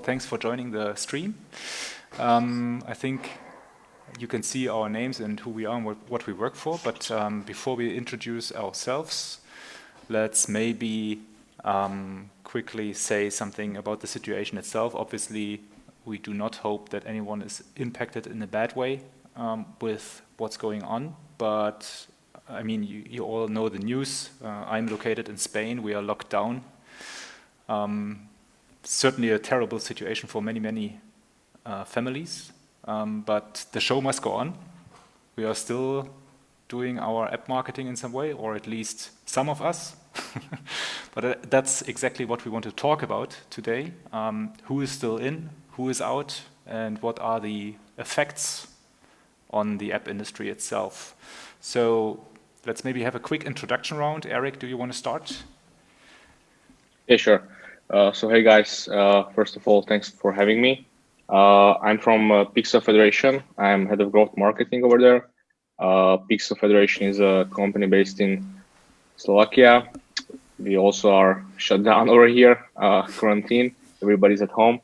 thanks for joining the stream. I think you can see our names and who we are and what we work for, but before we introduce ourselves, let's maybe quickly say something about the situation itself. Obviously, we do not hope that anyone is impacted in a bad way with what's going on, but I mean, you all know the news. I'm located in Spain. We are locked down. Certainly a terrible situation for many families, but the show must go on. We are still doing our app marketing in some way, or at least some of us. But that's exactly what we want to talk about today. Who is still in, who is out, and what are the effects on the app industry itself. So let's maybe have a quick introduction round. Eric, do you want to start? Yeah, sure. So hey guys, first of all, thanks for having me. I'm from Pixel Federation. I'm head of growth marketing over there. Pixel Federation is a company based in Slovakia. We also are shut down over here, quarantine. Everybody's at home.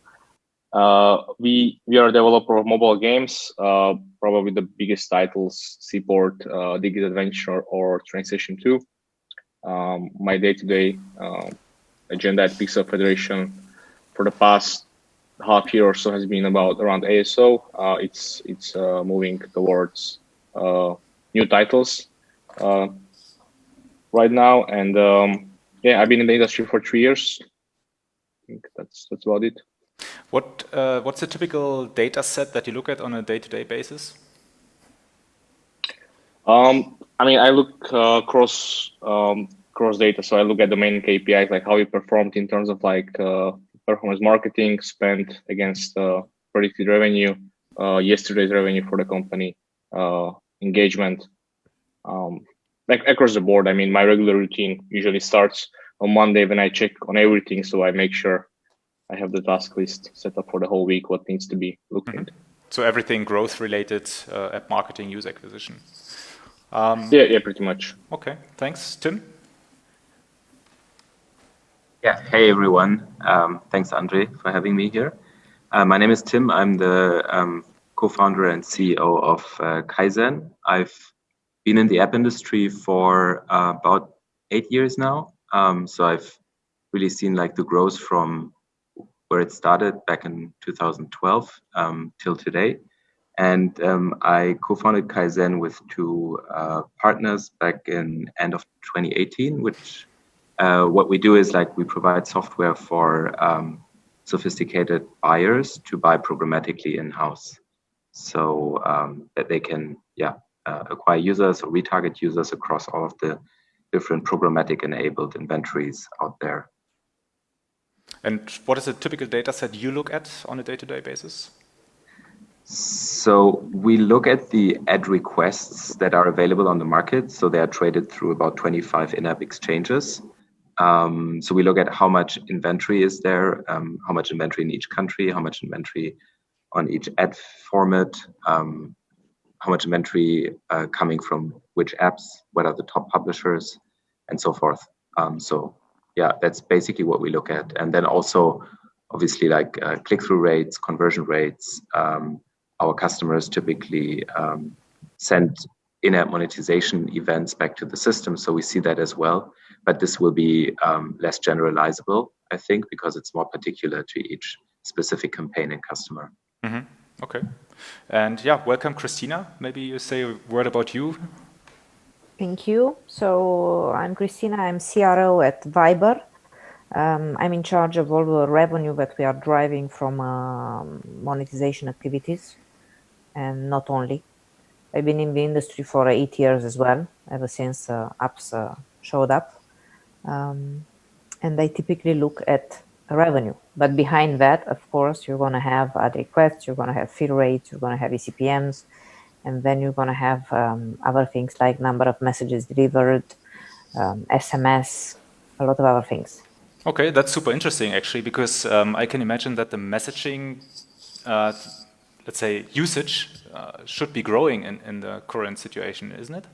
We are a developer of mobile games. Probably the biggest titles: Seaport, Digital Adventure, or Train Station 2. My day-to-day agenda at Pixel Federation for the past half year or so has been around ASO. It's moving towards new titles right now, and yeah, I've been in the industry for 3 years. I think that's about it. What's the typical data set that you look at on a day-to-day basis? I mean, I look cross data, so I look at the main KPIs, like how we performed in terms of like performance marketing, spend against predicted revenue, yesterday's revenue for the company, engagement, like across the board. I mean, my regular routine usually starts on Monday when I check on everything, so I make sure I have the task list set up for the whole week, what needs to be looked into. So everything growth related, app marketing, user acquisition. Yeah, pretty much. Okay, thanks. Tim? Yeah, hey everyone. Thanks, Andre, for having me here. My name is Tim. I'm the co-founder and CEO of Kaizen. I've been in the app industry for about 8 years now. So I've really seen like the growth from where it started back in 2012 till today. And I co-founded Kaizen with 2 partners back in end of 2018, which what we do is like we provide software for sophisticated buyers to buy programmatically in-house, so that they can acquire users or retarget users across all of the different programmatic enabled inventories out there. And what is a typical data set you look at on a day-to-day basis? So we look at the ad requests that are available on the market. So they are traded through about 25 in-app exchanges. So we look at how much inventory is there, how much inventory in each country, how much inventory on each ad format, how much inventory coming from which apps, what are the top publishers, and so forth. So yeah, that's basically what we look at. And then also, obviously, like click-through rates, conversion rates. Our customers typically send in-app monetization events back to the system, so we see that as well. But this will be less generalizable, I think, because it's more particular to each specific campaign and customer. Mm-hmm. Okay. And yeah, welcome, Christina. Maybe you say a word about you. Thank you. So I'm Christina. I'm CRO at Viber. I'm in charge of all the revenue that we are driving from monetization activities, and not only. I've been in the industry for 8 years as well, ever since apps showed up. And I typically look at revenue. But behind that, of course, you're going to have ad requests, you're going to have fill rates, you're going to have eCPMs, and then you're going to have other things like number of messages delivered, SMS, a lot of other things. Okay, that's super interesting actually, because I can imagine that the messaging, let's say, usage should be growing in the current situation, isn't it?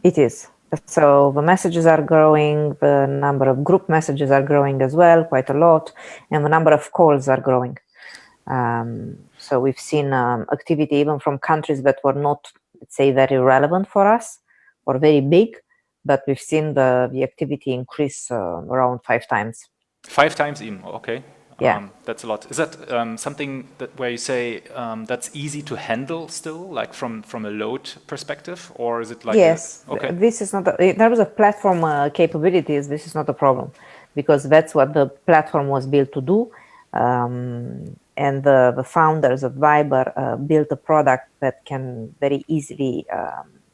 It is. So the messages are growing, the number of group messages are growing as well, quite a lot, and the number of calls are growing. So we've seen activity even from countries that were not, let's say, very relevant for us or very big, but we've seen the activity increase around 5 times. 5 times even, okay. Yeah. That's a lot. Is that something that where you say that's easy to handle still, like from a load perspective, or is it like yes, okay? This is not in terms of platform capabilities. This is not a problem because that's what the platform was built to do, and the founders of Viber built a product that can very easily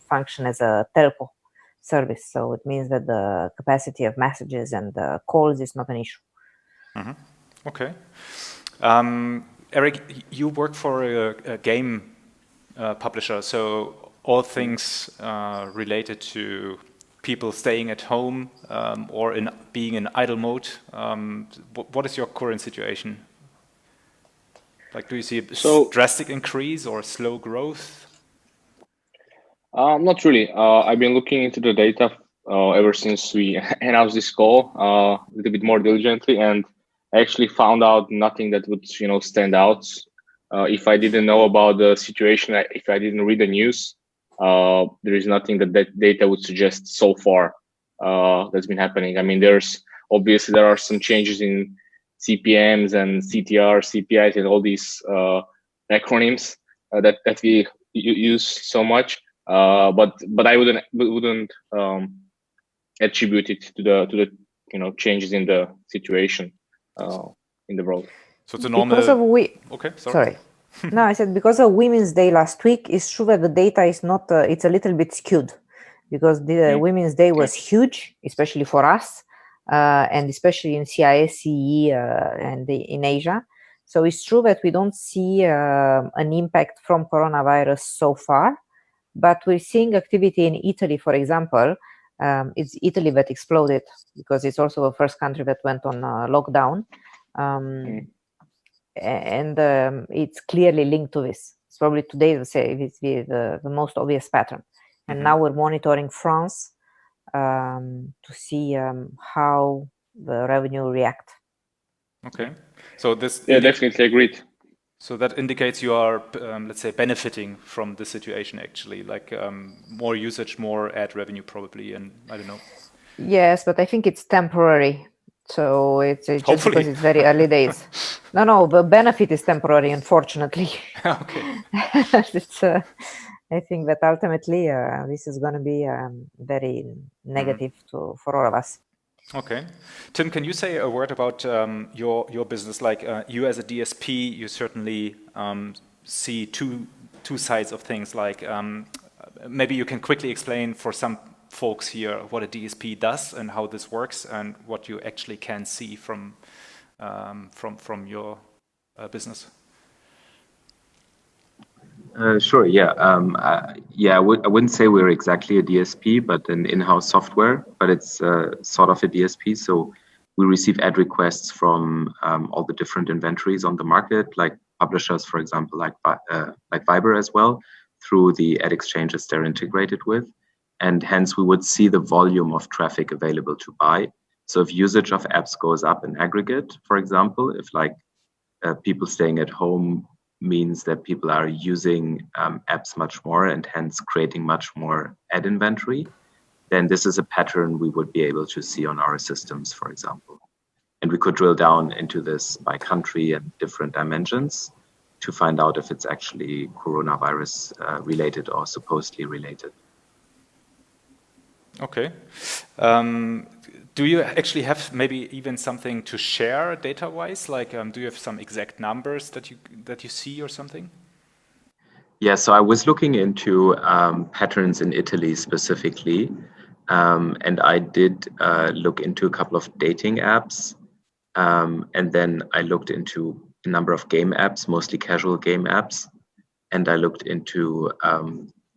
function as a telco service. So it means that the capacity of messages and calls is not an issue. Mm-hmm. Okay. Eric, you work for a game publisher, so all things related to people staying at home or being in idle mode. What is your current situation? Like, do you see a drastic increase or slow growth? Not really. I've been looking into the data ever since we announced this call a little bit more diligently, and I actually found out nothing that would stand out. If I didn't know about the situation, if I didn't read the news, there is nothing that data would suggest so far that's been happening. I mean, there are some changes in CPMs and CTR, CPIs, and all these acronyms that we use so much. But I wouldn't attribute it to the changes in the situation in the world. So it's a normal. Because of okay, sorry. No, I said because of Women's Day last week, it's true that the data is not. It's a little bit skewed because the Women's Day was huge, especially for us, and especially in CIS, CE, and in Asia. So it's true that we don't see an impact from coronavirus so far. But we're seeing activity in Italy, for example. It's Italy that exploded because it's also the first country that went on lockdown. And it's clearly linked to this. It's probably today it's the most obvious pattern. And now we're monitoring France to see how the revenue react. Okay. So this... Yeah, definitely agreed. So that indicates you are, let's say, benefiting from the situation, actually, like more usage, more ad revenue probably, and I don't know. Yes, but I think it's temporary. So it's just Hopefully. because it's very early days. No, the benefit is temporary, unfortunately. Okay. It's, I think that ultimately this is going to be very negative for all of us. Okay. Tim, can you say a word about your business? Like you as a DSP, you certainly see two sides of things. Like maybe you can quickly explain for some folks here what a DSP does and how this works and what you actually can see from your business. Sure. Yeah. I wouldn't say we're exactly a DSP, but an in-house software. But it's sort of a DSP. So we receive ad requests from all the different inventories on the market, like publishers, for example, like Viber as well, through the ad exchanges they're integrated with, and hence we would see the volume of traffic available to buy. So if usage of apps goes up in aggregate, for example, if like people staying at home means that people are using apps much more and hence creating much more ad inventory, then this is a pattern we would be able to see on our systems, for example. And we could drill down into this by country and different dimensions to find out if it's actually coronavirus related or supposedly related. Okay. Do you actually have maybe even something to share data-wise? Like, do you have some exact numbers that you see or something? Yeah, so I was looking into patterns in Italy specifically, and I did look into a couple of dating apps, and then I looked into a number of game apps, mostly casual game apps, and I looked into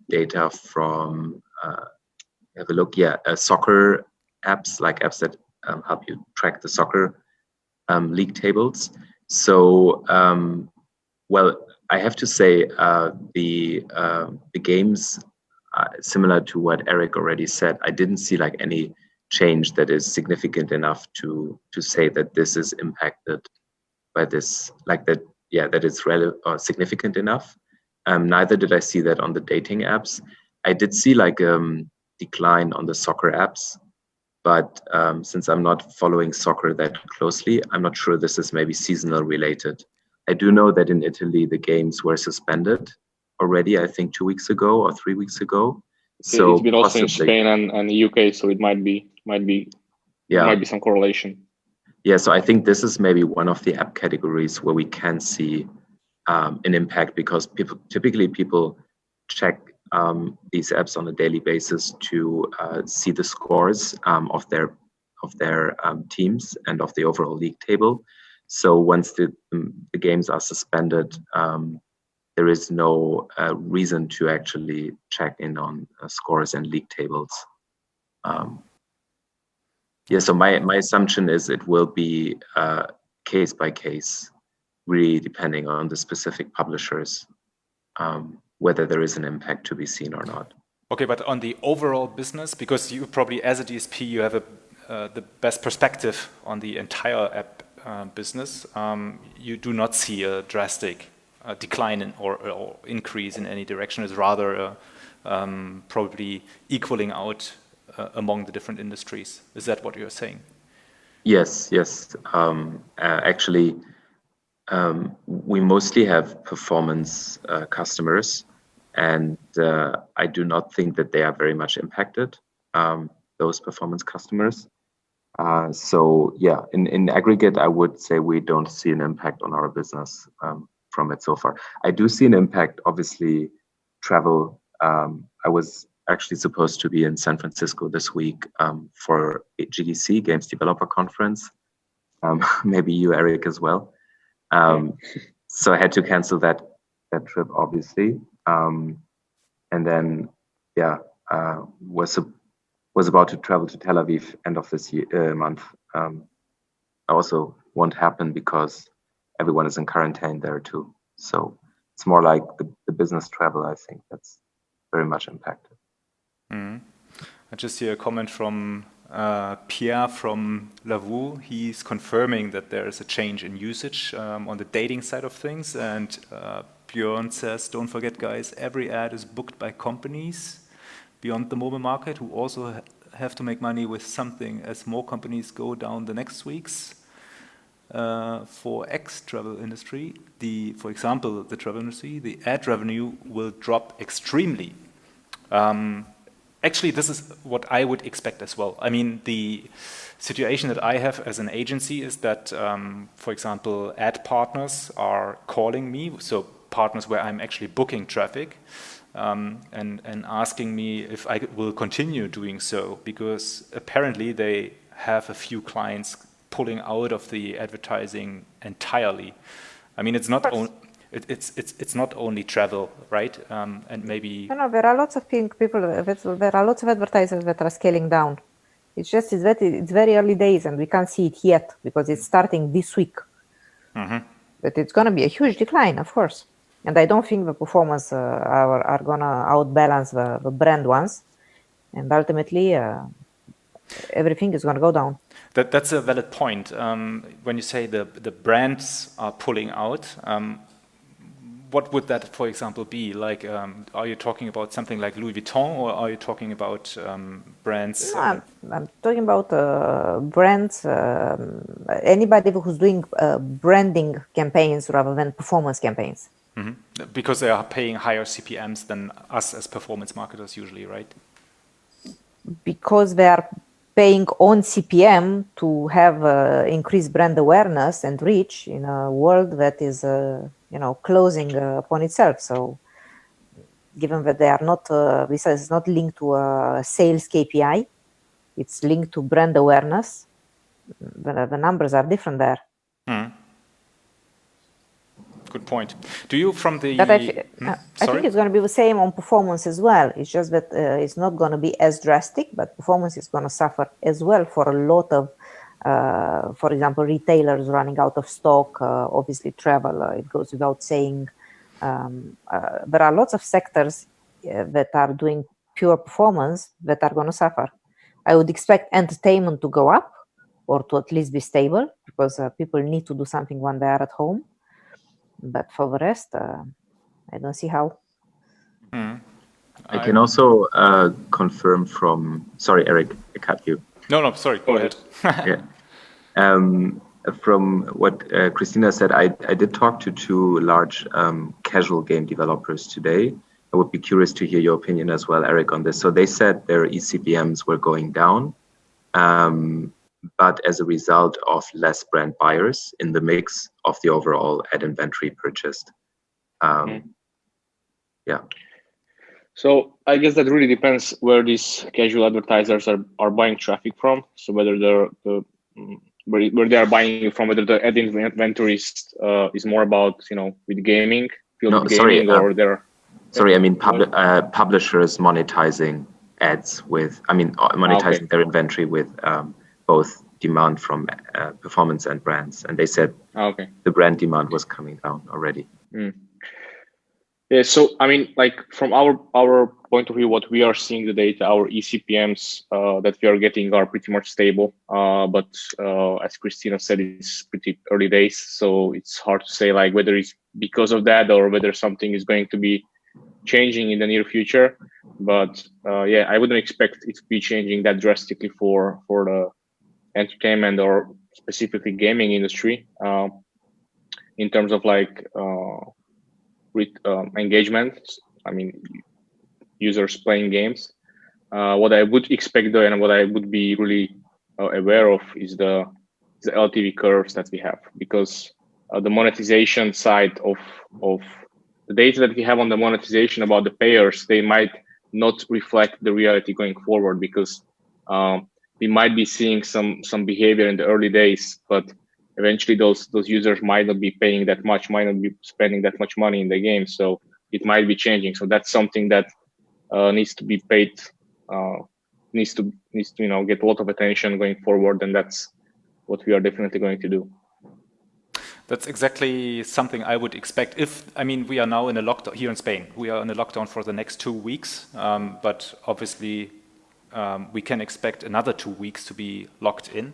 data from have a look, soccer apps, like apps that help you track the soccer league tables. So, well, I have to say the games, similar to what Eric already said, I didn't see like any change that is significant enough to say that this is impacted by this, like that yeah, that it's significant enough. Neither did I see that on the dating apps. I did see like decline on the soccer apps, but since I'm not following soccer that closely, I'm not sure this is maybe seasonal related. I do know that in Italy the games were suspended already, I think 2 weeks ago or 3 weeks ago. So it's been also possibly, in Spain and the UK, so it might be some correlation. Yeah, so I think this is maybe one of the app categories where we can see an impact, because typically people check these apps on a daily basis to see the scores of their teams and of the overall league table. So once the games are suspended, there is no reason to actually check in on scores and league tables. Yeah, so my assumption is it will be case by case, really depending on the specific publishers, whether there is an impact to be seen or not. Okay, but on the overall business, because you probably as a DSP, you have the best perspective on the entire app business, you do not see a drastic decline or increase in any direction. It's rather probably equaling out among the different industries. Is that what you're saying? Yes. Actually, we mostly have performance customers, and I do not think that they are very much impacted, those performance customers. So yeah, in aggregate, I would say we don't see an impact on our business from it so far. I do see an impact, obviously, travel. I was actually supposed to be in San Francisco this week for GDC, Games Developer Conference. Maybe you, Eric, as well. So I had to cancel that trip, obviously. And then, yeah, was about to travel to Tel Aviv end of this month. Also won't happen because everyone is in quarantine there too. So it's more like the business travel, I think, that's very much impacted. I just hear a comment from Pierre from Lavoo. He's confirming that there is a change in usage on the dating side of things. And Björn says, don't forget, guys, every ad is booked by companies beyond the mobile market who also have to make money with something as more companies go down the next weeks. For travel industry, for example, the travel industry, the ad revenue will drop extremely. Actually, this is what I would expect as well. I mean, the situation that I have as an agency is that, for example, ad partners are calling me, so partners where I'm actually booking traffic, and asking me if I will continue doing so, because apparently they have a few clients pulling out of the advertising entirely. I mean, it's not only travel, right? And maybe there are lots of people. There are lots of advertisers that are scaling down. It's very early days, and we can't see it yet because it's starting this week. But it's going to be a huge decline, of course. And I don't think the performance are going to outbalance the brand ones. And ultimately, everything is going to go down. That's a valid point. When you say the brands are pulling out, what would that, for example, be? Like, are you talking about something like Louis Vuitton, or are you talking about brands? No, I'm talking about brands, anybody who's doing branding campaigns rather than performance campaigns. Because they are paying higher CPMs than us as performance marketers usually, right? Because they are paying on CPM to have increased brand awareness and reach in a world that is, closing upon itself. So, given that they are not, besides it's not linked to a sales KPI, it's linked to brand awareness. The numbers are different there. Good point. Do you from the? I think it's going to be the same on performance as well. It's just that it's not going to be as drastic, but performance is going to suffer as well for a lot of, for example, retailers running out of stock. Obviously, travel. It goes without saying. There are lots of sectors that are doing pure performance that are going to suffer. I would expect entertainment to go up, or to at least be stable, because people need to do something when they are at home. But for the rest, I don't see how. I can also confirm from, sorry, Eric, I cut you. No, sorry, go ahead. Yeah. From what Christina said, I did talk to two large casual game developers today. I would be curious to hear your opinion as well, Eric, on this. So they said their eCPMs were going down, but as a result of less brand buyers in the mix of the overall ad inventory purchased. Yeah. So I guess that really depends where these casual advertisers are buying traffic from. So whether where they are buying it from, whether the ad inventory is more about with gaming, No, gaming, sorry, or they're sorry. I mean publishers monetizing ads with, monetizing their inventory with both demand from performance and brands, and they said the brand demand was coming down already. Yeah, so I mean, like from our point of view, what we are seeing the data, our eCPMs that we are getting are pretty much stable. But as Christina said, it's pretty early days, so it's hard to say like whether it's because of that or whether something is going to be changing in the near future. But yeah, I wouldn't expect it to be changing that drastically for the entertainment or specifically gaming industry in terms of like with engagement. I mean, users playing games. What I would expect though, and what I would be really aware of is the LTV curves that we have, because the monetization side of the data that we have on the monetization about the payers, they might not reflect the reality going forward, because we might be seeing some behavior in the early days, but eventually those users might not be paying that much, might not be spending that much money in the game. So it might be changing. So that's something that needs to be paid, needs to get a lot of attention going forward, and that's what we are definitely going to do. That's exactly something I would expect. We are now in a lockdown here in Spain. We are in a lockdown for the next 2 weeks, but obviously we can expect another 2 weeks to be locked in.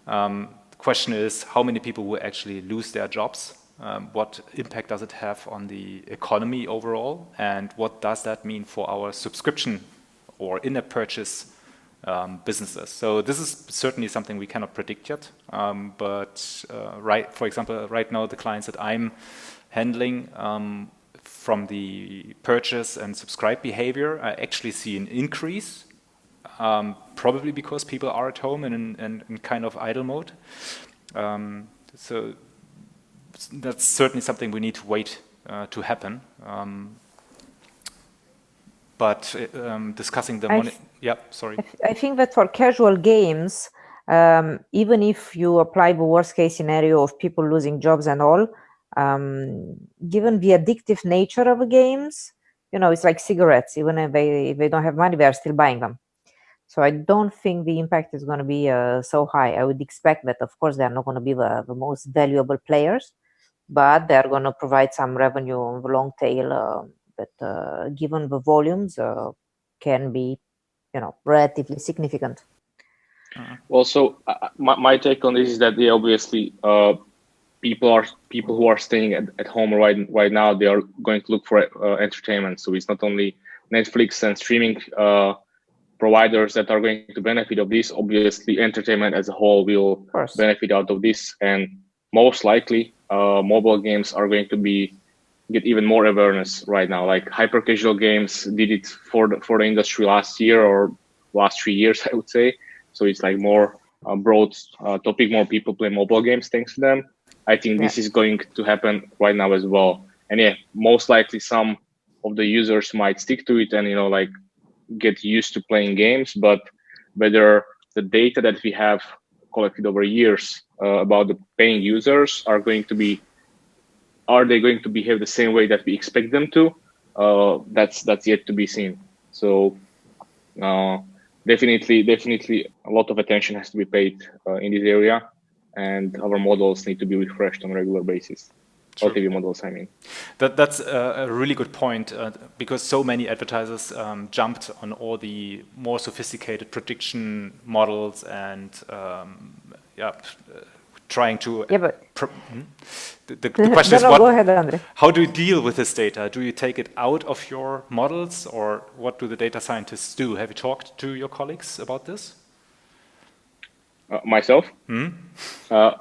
The question is how many people will actually lose their jobs? What impact does it have on the economy overall? And what does that mean for our subscription or in-app purchase businesses? So this is certainly something we cannot predict yet. For example, right now, the clients that I'm handling from the purchase and subscribe behavior, I actually see an increase, probably because people are at home and in kind of idle mode. So that's certainly something we need to wait to happen. But discussing the money, yeah, sorry. I think that for casual games, even if you apply the worst case scenario of people losing jobs and all, given the addictive nature of the games, it's like cigarettes. Even if they don't have money, they are still buying them. So I don't think the impact is going to be so high. I would expect that, of course, they are not going to be the most valuable players, but they are going to provide some revenue on the long tail that, given the volumes, can be, relatively significant. Well, so my take on this is that obviously people who are staying at home right now, they are going to look for entertainment. So it's not only Netflix and streaming providers that are going to benefit of this. Obviously, entertainment as a whole will benefit out of this, and most likely mobile games are going to get even more awareness right now. Like hyper casual games did it for the industry last year or last 3 years, I would say. So it's like more broad topic, more people play mobile games thanks to them. I think this is going to happen right now as well. And yeah, most likely some of the users might stick to it and, get used to playing games, but whether the data that we have collected over years about the paying users are they going to behave the same way that we expect them to? That's yet to be seen. So definitely a lot of attention has to be paid in this area, and our models need to be refreshed on a regular basis. LTV models, I mean. That's a really good point, because so many advertisers jumped on all the more sophisticated prediction models and trying to The question is, go ahead, Andre. how do you deal with this data? Do you take it out of your models, or what do the data scientists do? Have you talked to your colleagues about this? Myself? No,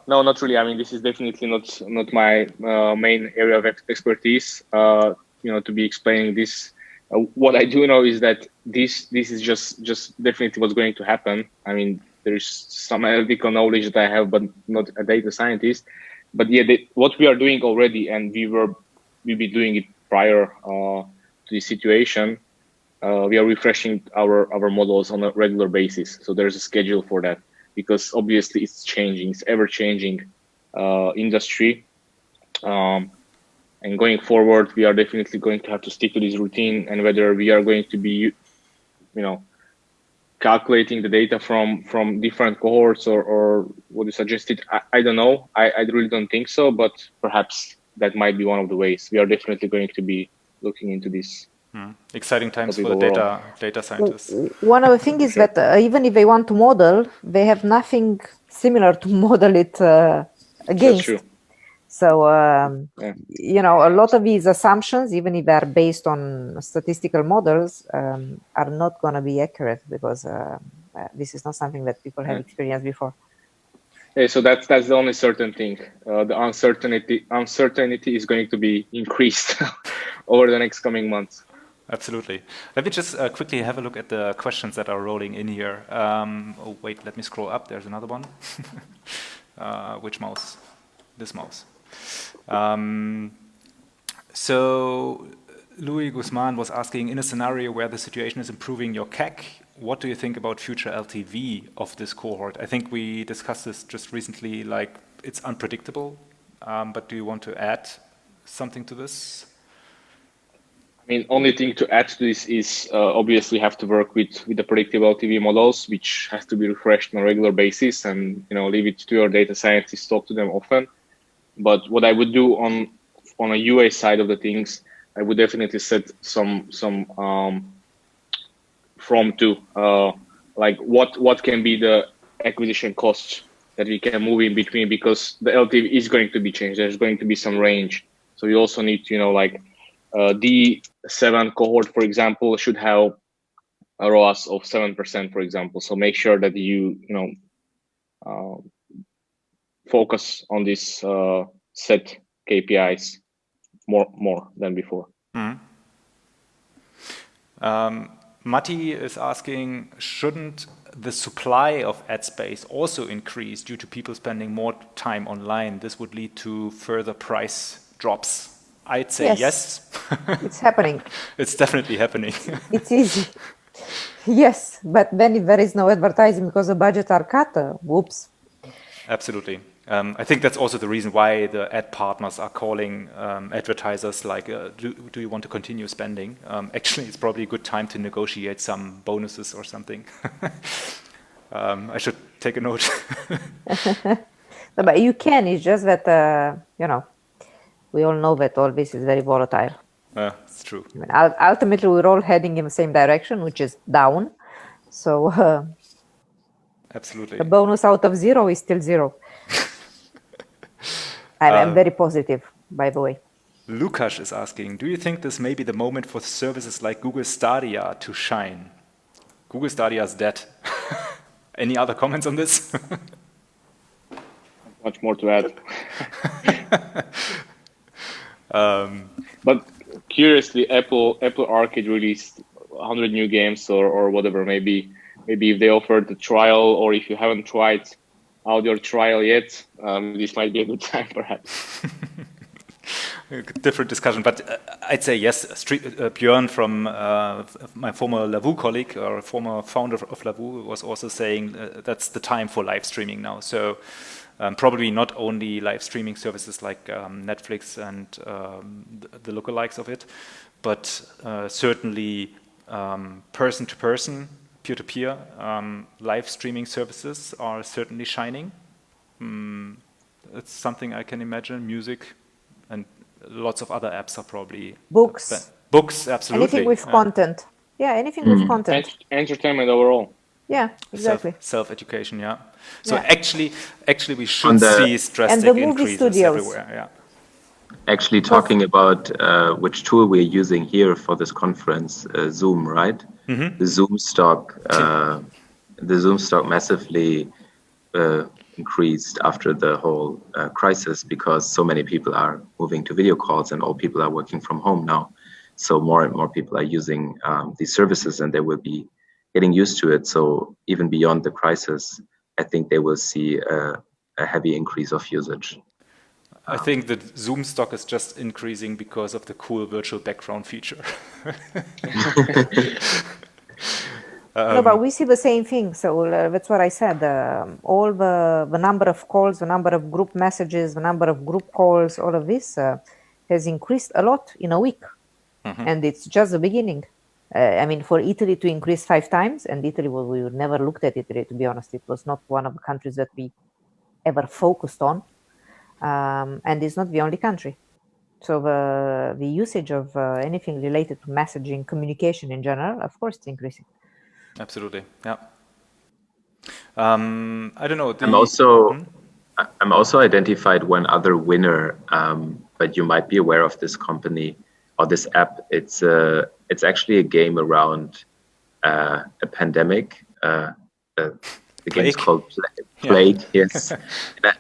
not really. I mean, this is definitely not my main area of expertise. To be explaining this, what I do know is that this is just definitely what's going to happen. I mean, there's some analytical knowledge that I have, but not a data scientist. But yeah, what we are doing already, and we'll be doing it prior to this situation. We are refreshing our models on a regular basis. So there's a schedule for that, because obviously it's changing, it's ever-changing industry. And going forward, we are definitely going to have to stick to this routine, and whether we are going to be, calculating the data from different cohorts or what you suggested, I don't know. I really don't think so, but perhaps that might be one of the ways. We are definitely going to be looking into this. Exciting times for the data scientists. One of the things is that even if they want to model, they have nothing similar to model it against. That's true. So, a lot of these assumptions, even if they're based on statistical models, are not going to be accurate, because this is not something that people have experienced before. Yeah, so that's the only certain thing. The uncertainty is going to be increased over the next coming months. Absolutely. Let me just quickly have a look at the questions that are rolling in here. Oh, wait, let me scroll up. There's another one. Which mouse? This mouse. So Louis Guzman was asking, in a scenario where the situation is improving your CAC, what do you think about future LTV of this cohort? I think we discussed this just recently, like it's unpredictable, but do you want to add something to this? I mean, only thing to add to this is obviously have to work with the predictive LTV models, which has to be refreshed on a regular basis, and leave it to your data scientists, talk to them often. But what I would do on a UA side of the things, I would definitely set some from to like what can be the acquisition costs that we can move in between, because the LTV is going to be changed. There's going to be some range, so you also need to like D7 cohort, for example, should have a ROAS of 7%, for example. So make sure that you focus on this set KPIs more than before. Matti is asking, shouldn't the supply of ad space also increase due to people spending more time online? This would lead to further price drops. I'd say yes. It's happening. It's definitely happening. It's easy. Yes, but then if there is no advertising because the budgets are cut, whoops. Absolutely. I think that's also the reason why the ad partners are calling advertisers like, do you want to continue spending? Actually, it's probably a good time to negotiate some bonuses or something. I should take a note. No, but you can, it's just that, we all know that all this is very volatile. It's true. I mean, ultimately, we're all heading in the same direction, which is down. So absolutely, the bonus out of 0 is still 0. I'm very positive, by the way. Lukasz is asking, do you think this may be the moment for services like Google Stadia to shine? Google Stadia is dead. Any other comments on this? Much more to add. But curiously, Apple Arcade released 100 new games or whatever. Maybe if they offered the trial, or if you haven't tried out your trial yet, this might be a good time, perhaps. Different discussion, but I'd say yes. Björn from my former Lavoo colleague, or former founder of Lavoo, was also saying that's the time for live streaming now. So probably not only live streaming services like Netflix and the lookalikes of it, but certainly person-to-person, peer-to-peer live streaming services are certainly shining. It's something I can imagine. Music and lots of other apps are probably books. Books, absolutely. Anything with content. Yeah, anything with content. Entertainment overall. Yeah, exactly. Self-education, yeah. So Yeah. actually we should see drastic movie increases studios. everywhere, yeah. Actually, talking about which tool we're using here for this conference, Zoom, right? The Zoom stock, massively increased after the whole crisis because so many people are moving to video calls and all people are working from home now. So more and more people are using these services and they will be getting used to it. So even beyond the crisis, I think they will see a heavy increase of usage. I think that Zoom stock is just increasing because of the cool virtual background feature. No, but we see the same thing. So that's what I said. All the number of calls, the number of group messages, the number of group calls, all of this has increased a lot in a week. And it's just the beginning. I mean, for Italy to increase 5 times, and Italy, well, we never looked at Italy, to be honest. It was not one of the countries that we ever focused on. And it's not the only country. So the usage of anything related to messaging, communication in general, of course, it's increasing. Absolutely, yeah. I don't know. I'm also identified one other winner, but you might be aware of this company or this app. It's actually a game around a pandemic. The game is called Plague. Yeah. Yes,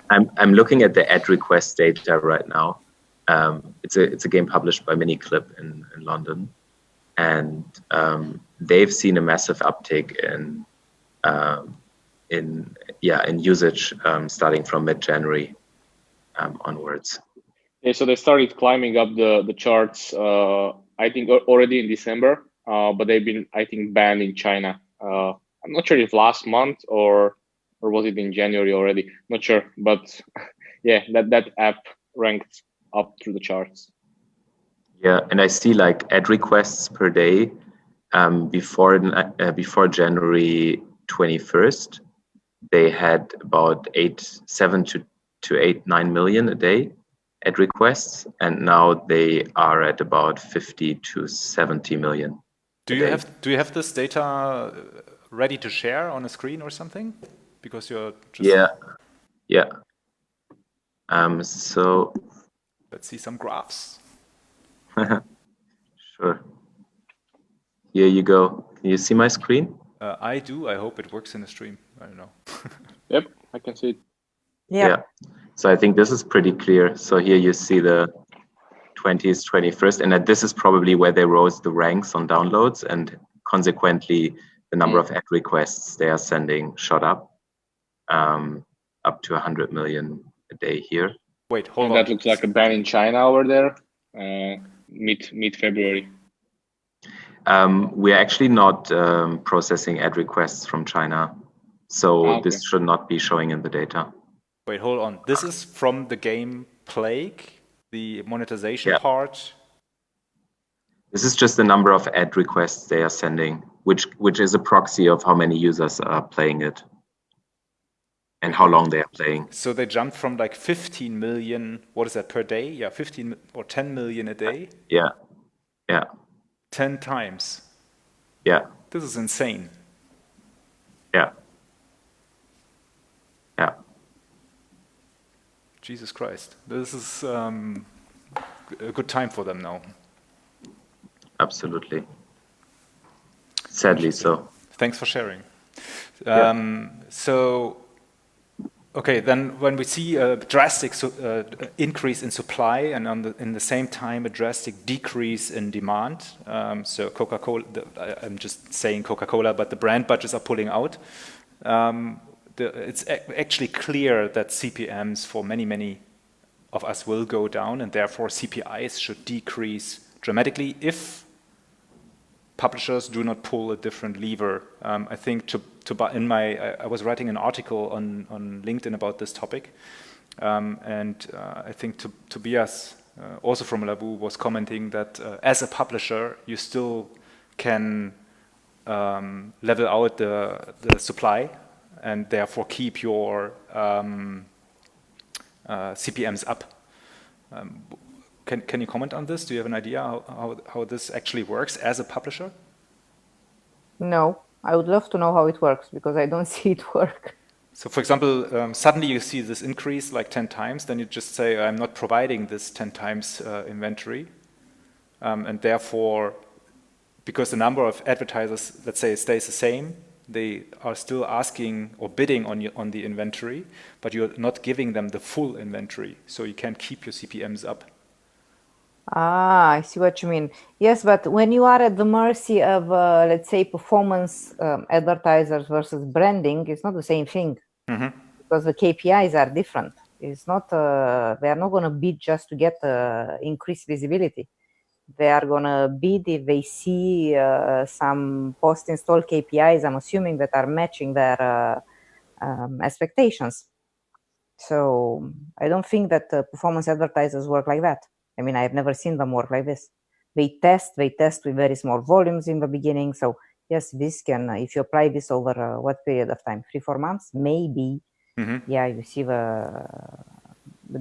I'm looking at the ad request data right now. It's a game published by Miniclip in London, and they've seen a massive uptake in usage starting from mid-January onwards. Yeah, so they started climbing up the charts. I think already in December, but they've been, I think, banned in China. I'm not sure if last month or was it in January already. Not sure, but yeah, that app ranked up through the charts. Yeah, and I see like ad requests per day before January 21st. They had about 7 to 8, 9 million a day ad requests, and now they are at about 50 to 70 million. Do you have this data ready to share on a screen or something? Because you're just yeah. So let's see some graphs. Sure. Here you go. Can you see my screen? I do. I hope it works in the stream. I don't know. Yep, I can see it. Yeah. So I think this is pretty clear. So here you see the 20th, 21st, and this is probably where they rose the ranks on downloads, and consequently the number of ad requests they are sending shot up to 100 million a day here. Wait, hold on. That looks like a ban in China over there, mid-February. We're actually not processing ad requests from China, so this should not be showing in the data. Wait, hold on. This is from the game Plague, the monetization part? This is just the number of ad requests they are sending, which is a proxy of how many users are playing it and how long they are playing. So they jumped from like 15 million, what is that, per day? Yeah, 15 or 10 million a day? Yeah. 10 times. Yeah. This is insane. Yeah. Jesus Christ. This is a good time for them now. Absolutely. Sadly so. Thanks for sharing. So, okay, then when we see a drastic increase in supply and in the same time a drastic decrease in demand, so Coca-Cola, I'm just saying Coca-Cola, but the brand budgets are pulling out, it's actually clear that CPMs for many of us will go down, and therefore CPIs should decrease dramatically if publishers do not pull a different lever. I think I was writing an article on LinkedIn about this topic, and I think Tobias, also from Labu, was commenting that as a publisher, you still can level out the supply and therefore keep your CPMs up. Can you comment on this? Do you have an idea how this actually works as a publisher? No, I would love to know how it works because I don't see it work. So for example, suddenly you see this increase like 10 times, then you just say, I'm not providing this 10 times inventory. And therefore, because the number of advertisers, let's say, stays the same, they are still asking or bidding on the inventory, but you're not giving them the full inventory, so you can't keep your CPMs up. Ah, I see what you mean. Yes, but when you are at the mercy of, let's say, performance advertisers versus branding, it's not the same thing because the KPIs are different. It's not, they are not going to bid just to get increased visibility. They are going to bid if they see some post-install KPIs, I'm assuming, that are matching their expectations. So I don't think that performance advertisers work like that. I mean, I've never seen them work like this. They test with very small volumes in the beginning. So yes, this can, if you apply this over what period of time, 3-4 months, maybe, yeah, you see the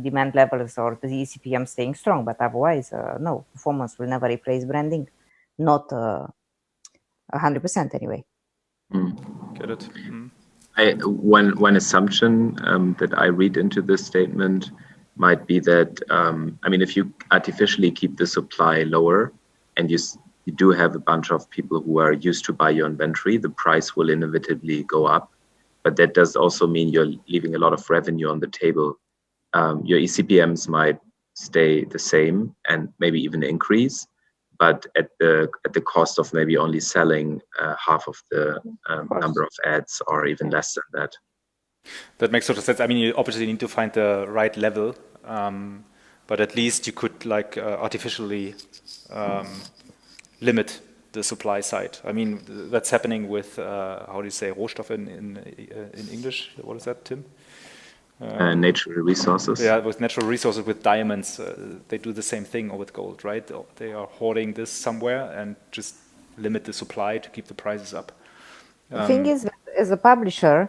demand levels or the eCPM staying strong, but otherwise, no, performance will never replace branding, not 100% anyway. Get it? One assumption that I read into this statement might be that, I mean, if you artificially keep the supply lower and you do have a bunch of people who are used to buy your inventory, the price will inevitably go up. But that does also mean you're leaving a lot of revenue on the table. Your eCPMs might stay the same and maybe even increase, but at the cost of maybe only selling half of the number of ads or even less than that. That makes total sense. I mean, you obviously need to find the right level, but at least you could like artificially limit the supply side. I mean, that's happening with how do you say Rohstoff in English? What is that, Tim? Natural resources. Yeah, with natural resources, with diamonds, they do the same thing, or with gold, right? They are hoarding this somewhere and just limit the supply to keep the prices up. The thing is, as a publisher,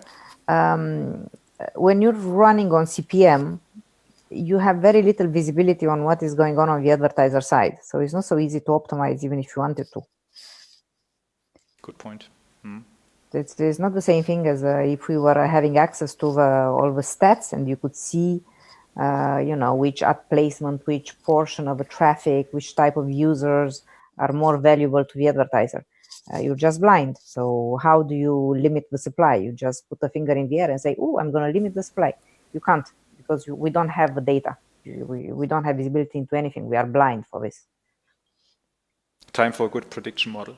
when you're running on CPM, you have very little visibility on what is going on the advertiser side. So it's not so easy to optimize, even if you wanted to. Good point. It's not the same thing as if we were having access to all the stats and you could see, which ad placement, which portion of the traffic, which type of users are more valuable to the advertiser. You're just blind. So how do you limit the supply? You just put a finger in the air and say, oh, I'm going to limit the supply. You can't because we don't have the data. We don't have visibility into anything. We are blind for this. Time for a good prediction model.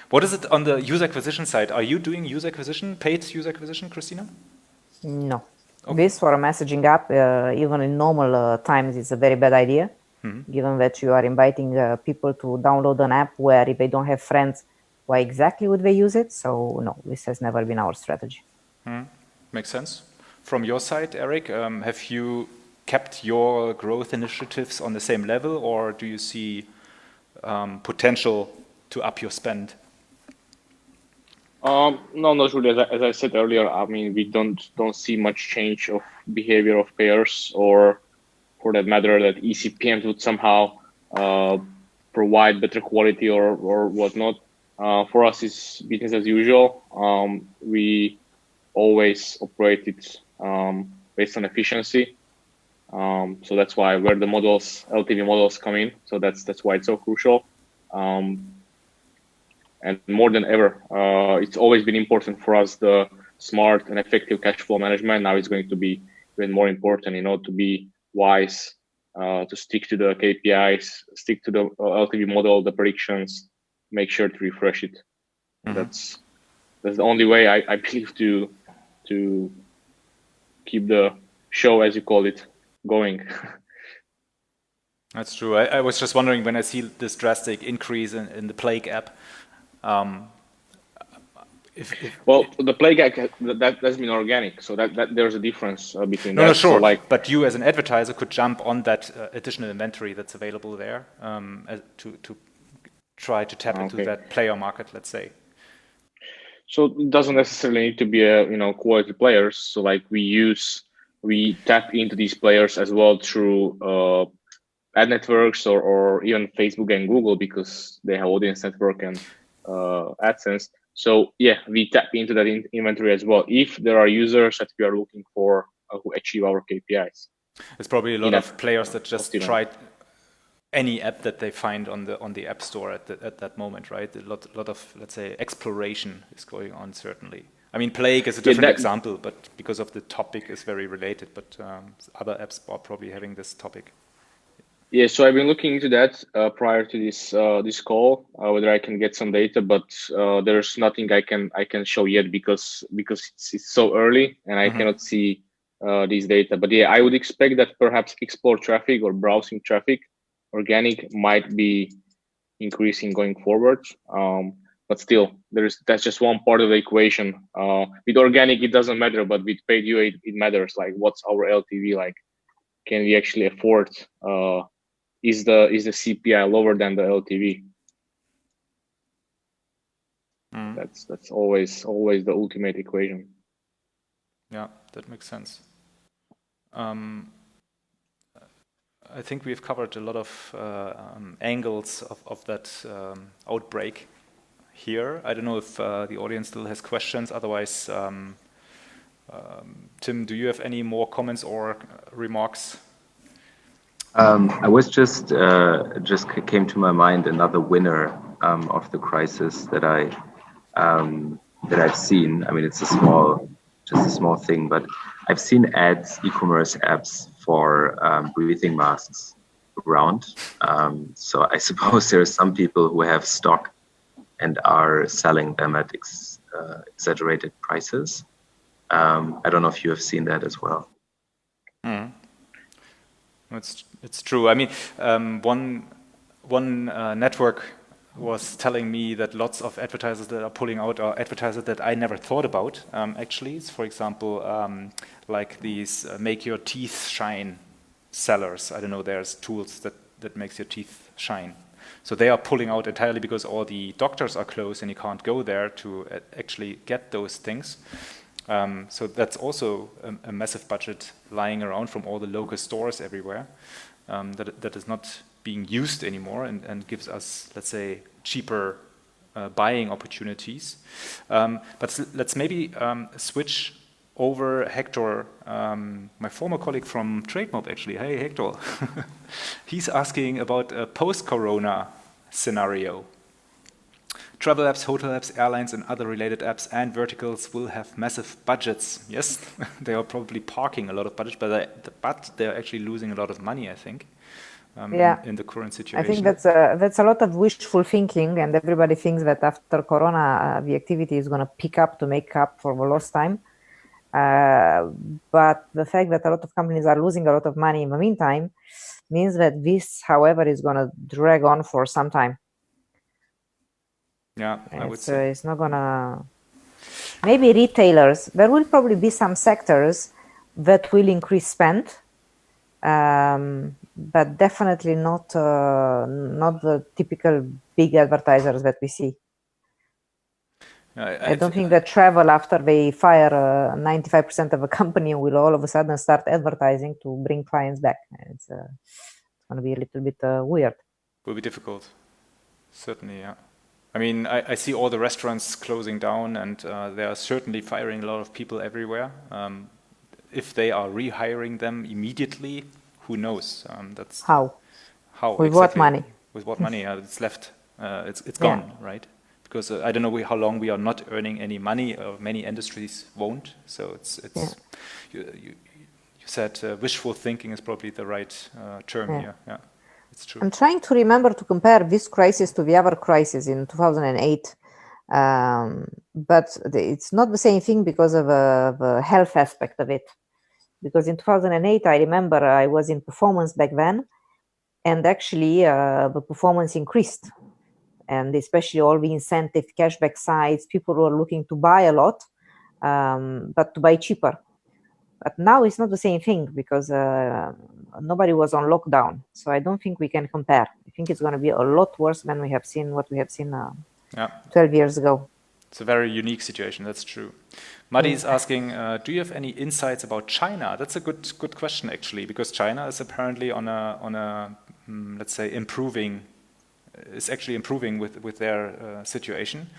What is it on the user acquisition side? Are you doing user acquisition, paid user acquisition, Christina? No. Okay. This for a messaging app, even in normal times, is a very bad idea, given that you are inviting people to download an app where if they don't have friends, why exactly would they use it? So no, this has never been our strategy. Makes sense. From your side, Eric, have you kept your growth initiatives on the same level, or do you see potential to up your spend? No, not really. As I said earlier, I mean, we don't see much change of behavior of payers, or for that matter, that eCPMs would somehow provide better quality or whatnot. For us, it's business as usual. We always operated based on efficiency. So that's why where the models, LTV models, come in. So that's why it's so crucial. And more than ever, it's always been important for us, the smart and effective cash flow management. Now it's going to be even more important, to be wise, to stick to the KPIs, stick to the LTV model, the predictions, make sure to refresh it. That's the only way I believe to keep the show, as you call it, going. That's true. I was just wondering, when I see this drastic increase in the Plague app, well, the Plague app, that's been organic, so that there's a difference between that. No, sure. So but you as an advertiser could jump on that additional inventory that's available there to try to tap into that player market, let's say. So it doesn't necessarily need to be a quality players. So like we tap into these players as well through ad networks or even Facebook and Google, because they have audience network and AdSense. So yeah, we tap into that inventory as well if there are users that we are looking for who achieve our KPIs. There's probably a lot of players that just optimum. tried any app that they find on the App Store at that moment, right? A lot of, let's say, exploration is going on, certainly. I mean, Plague is a different example, but because of the topic is very related, but other apps are probably having this topic. Yeah, so I've been looking into that prior to this call, whether I can get some data, but there's nothing I can show yet because it's so early and I cannot see these data. But yeah, I would expect that perhaps explore traffic or browsing traffic, organic, might be increasing going forward. But still, that's just one part of the equation. With organic, it doesn't matter, but with paid UA, it matters. Like, what's our LTV like? Can we actually afford? Is the CPI lower than the LTV? That's always the ultimate equation. Yeah, that makes sense. I think we've covered a lot of angles of that outbreak here. I don't know if the audience still has questions. Otherwise, Tim, do you have any more comments or remarks? I was just came to my mind another winner of the crisis that I've seen. I mean, it's just a small thing, but I've seen ads, e-commerce apps for breathing masks around. So I suppose there are some people who have stock and are selling them at exaggerated prices. I don't know if you have seen that as well. It's true. I mean, one network was telling me that lots of advertisers that are pulling out are advertisers that I never thought about, actually. For example, like these make your teeth shine sellers. I don't know, there's tools that makes your teeth shine. So they are pulling out entirely because all the doctors are closed and you can't go there to actually get those things. So that's also a massive budget lying around from all the local stores everywhere that is not being used anymore and gives us, let's say, cheaper buying opportunities. But let's maybe switch over Hector, my former colleague from TradeMob, actually. Hey, Hector. He's asking about a post-corona scenario. Travel apps, hotel apps, airlines, and other related apps and verticals will have massive budgets. Yes, they are probably parking a lot of budget, but they're actually losing a lot of money, I think, in the current situation. I think that's a lot of wishful thinking, and everybody thinks that after Corona, the activity is going to pick up to make up for the lost time. But the fact that a lot of companies are losing a lot of money in the meantime means that this, however, is going to drag on for some time. Yeah, I would say. It's not gonna. Maybe retailers. There will probably be some sectors that will increase spend, but definitely not the typical big advertisers that we see. I don't think that travel, after they fire 95% of a company, will all of a sudden start advertising to bring clients back. It's going to be a little bit weird. Will be difficult, certainly. Yeah. I mean, I see all the restaurants closing down, and they are certainly firing a lot of people everywhere. If they are rehiring them immediately, who knows? That's how? With exactly. What money? With what money? It's left. It's gone, right? Because I don't know how long we are not earning any money. Many industries won't. So it's you said wishful thinking is probably the right term here. Yeah. It's true. I'm trying to remember to compare this crisis to the other crisis in 2008, but it's not the same thing because of the health aspect of it. Because in 2008, I remember I was in performance back then, and actually the performance increased, and especially all the incentive cashback sites, people were looking to buy a lot, but to buy cheaper. But now it's not the same thing because nobody was on lockdown. So I don't think we can compare. I think it's going to be a lot worse than we have seen 12 years ago. It's a very unique situation. That's true. Muddy is asking, do you have any insights about China? That's a good question, actually, because China is apparently on a let's say, is actually improving with their situation.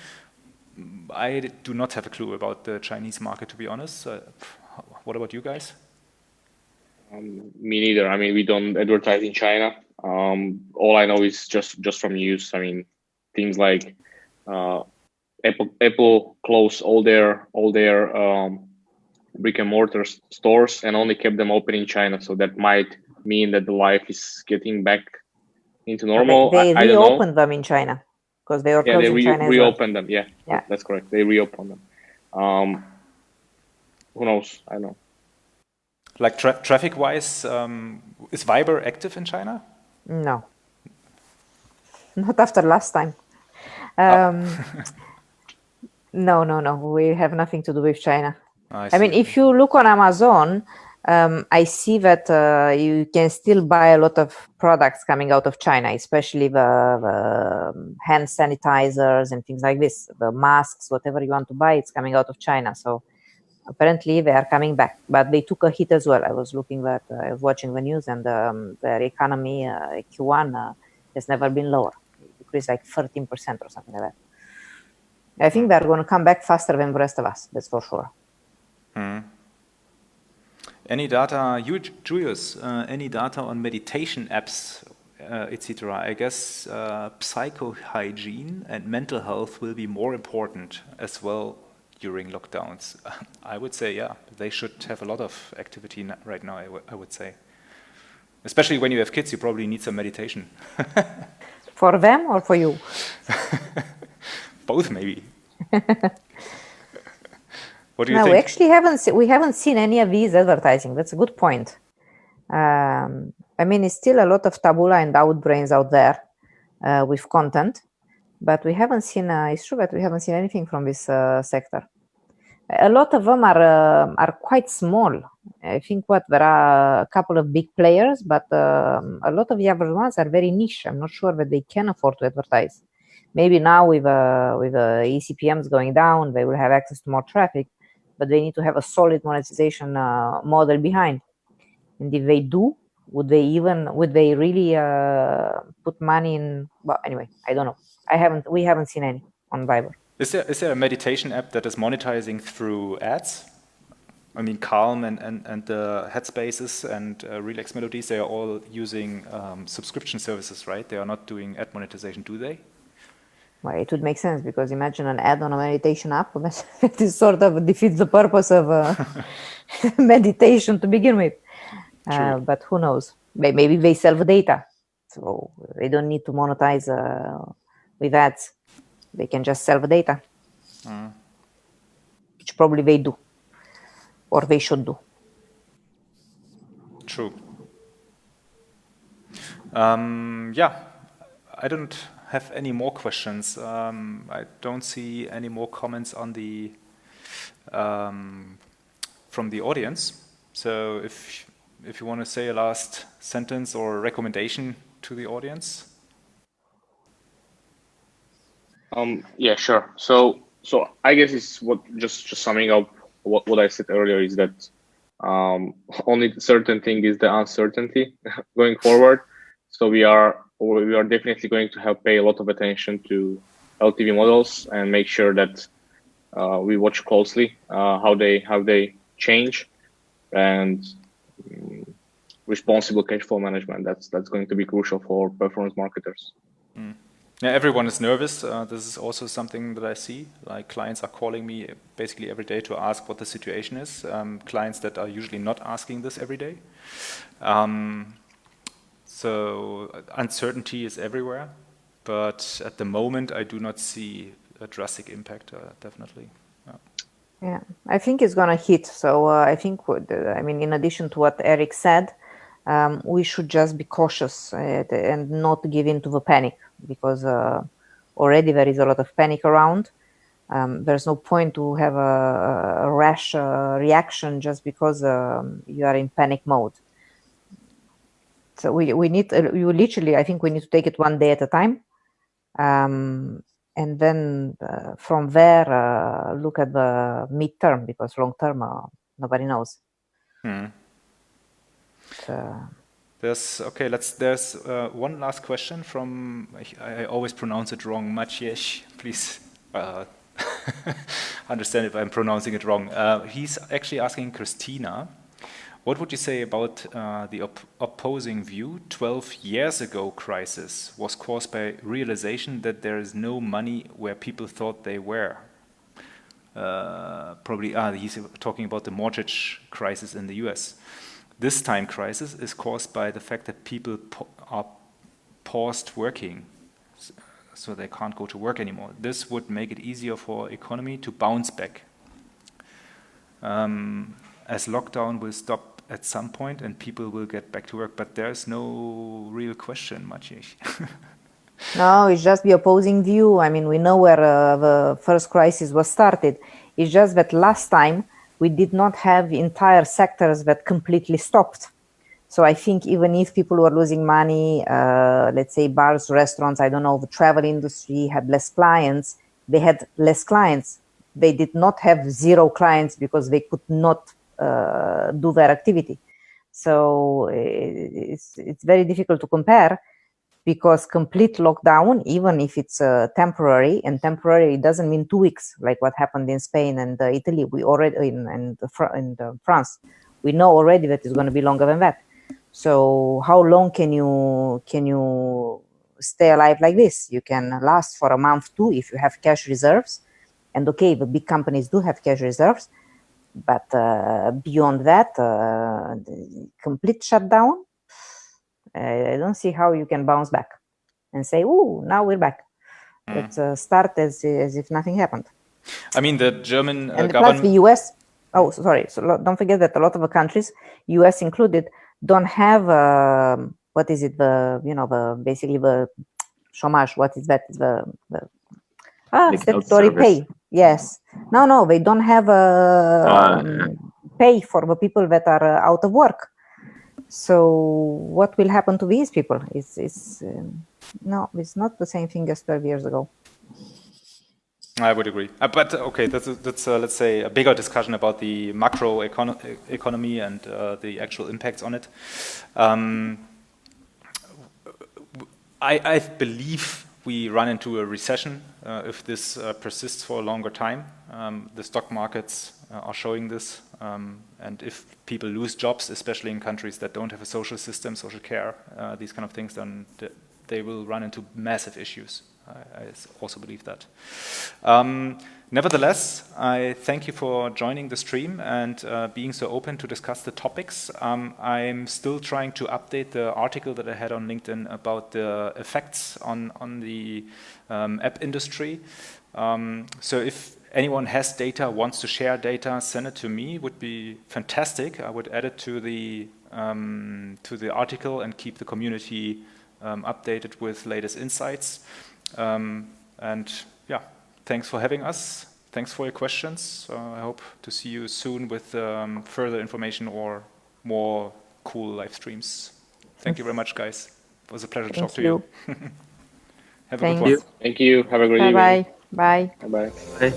I do not have a clue about the Chinese market, to be honest. What about you guys? Me neither. I mean, we don't advertise in China. All I know is just from news. I mean, things like Apple closed all their brick and mortar stores and only kept them open in China. So that might mean that the life is getting back into normal. They I don't know. reopened them in China because they were Yeah, closed they in China as well. reopened them. Yeah, Yeah. that's correct. They reopened them. Who knows? I don't know. Like traffic-wise, is Viber active in China? No. Not after last time. No. We have nothing to do with China. I mean, if you look on Amazon, I see that you can still buy a lot of products coming out of China, especially the hand sanitizers and things like this. The masks, whatever you want to buy, it's coming out of China. So apparently they are coming back, but they took a hit as well. I was watching the news, and their economy Q1 has never been lower. It decreased like 13% or something like that. I think they're going to come back faster than the rest of us. That's for sure. Any data, Julius? Any data on meditation apps, etc.? I guess psychohygiene and mental health will be more important as well during lockdowns. I would say, yeah, they should have a lot of activity right now, I would say. Especially when you have kids, you probably need some meditation. For them or for you? Both, maybe. What do you think? We actually haven't seen any of these advertising. That's a good point. I mean, it's still a lot of tabula and outbrains out there with content, but we haven't seen. It's true that we haven't seen anything from this sector. A lot of them are quite small. I think there are a couple of big players, but a lot of the other ones are very niche. I'm not sure that they can afford to advertise. Maybe now with ECPMs going down, they will have access to more traffic, but they need to have a solid monetization model behind. And if they do, would they really put money in? Well, anyway, I don't know. We haven't seen any on Viber. Is there a meditation app that is monetizing through ads? I mean, Calm and the Headspaces and Relax Melodies, they are all using subscription services, right? They are not doing ad monetization, do they? Well, it would make sense, because imagine an ad on a meditation app. It sort of defeats the purpose of meditation to begin with. But who knows? Maybe they sell the data, so they don't need to monetize with ads. They can just sell the data, which probably they do, or they should do. True. Yeah, I don't have any more questions. I don't see any more comments on the from the audience. So if you want to say a last sentence or recommendation to the audience. Yeah, sure. So I guess it's just summing up what I said earlier is that only certain thing is the uncertainty going forward. So we are definitely going to have pay a lot of attention to LTV models and make sure that we watch closely how they change, and responsible cash flow management. That's going to be crucial for performance marketers. Yeah, everyone is nervous. This is also something that I see. Like, clients are calling me basically every day to ask what the situation is. Clients that are usually not asking this every day. So uncertainty is everywhere, but at the moment I do not see a drastic impact. Definitely. Yeah, I think it's gonna hit. So I think, in addition to what Eric said, we should just be cautious and not give in to the panic, because already there is a lot of panic around. There's no point to have a rash reaction just because you are in panic mode. So we need I think we need to take it one day at a time, and then from there look at the midterm, because long term nobody knows. There's one last question from, I always pronounce it wrong, Maciej, please understand if I'm pronouncing it wrong. He's actually asking Christina, what would you say about the opposing view? 12 years ago crisis was caused by realization that there is no money where people thought they were. He's talking about the mortgage crisis in the US. This time crisis is caused by the fact that people are paused working, so they can't go to work anymore. This would make it easier for economy to bounce back. As lockdown will stop at some point and people will get back to work, but there's no real question, Maciej. No, it's just the opposing view. I mean, we know where the first crisis was started. It's just that last time we did not have entire sectors that completely stopped. So I think even if people were losing money, let's say bars, restaurants, I don't know, the travel industry had less clients, they had less clients. They did not have zero clients because they could not do their activity. So it's very difficult to compare, because complete lockdown, even if it's temporary, and temporary doesn't mean 2 weeks, like what happened in Spain and Italy, we already in France, we know already that it's going to be longer than that. So how long can you stay alive like this? You can last for a month too if you have cash reserves, and okay, the big companies do have cash reserves, but beyond that, the complete shutdown, I don't see how you can bounce back and say, "Oh, now we're back." Let's start as if nothing happened. I mean, the German and government. Plus, the US. Oh, sorry. So don't forget that a lot of the countries, US included, don't have what is it? Basically the chômage. What is that? The statutory pay. Yes. No, they don't have pay for the people that are out of work. So what will happen to these people? No, it's not the same thing as 12 years ago. I would agree. But okay, that's let's say a bigger discussion about the macro economy and the actual impacts on it. I believe we run into a recession if this persists for a longer time. The stock markets are showing this. And if people lose jobs, especially in countries that don't have a social system, social care, these kind of things, then they will run into massive issues. I also believe that. Nevertheless, I thank you for joining the stream and being so open to discuss the topics. I'm still trying to update the article that I had on LinkedIn about the effects on the app industry. So if anyone has data, wants to share data, send it to me. Would be fantastic. I would add it to the article and keep the community updated with latest insights. And yeah, thanks for having us. Thanks for your questions. I hope to see you soon with further information or more cool live streams. Thank you very much, guys. It was a pleasure to talk to you. Have a good one. Thank you. Have a great evening. Bye. Bye. Bye.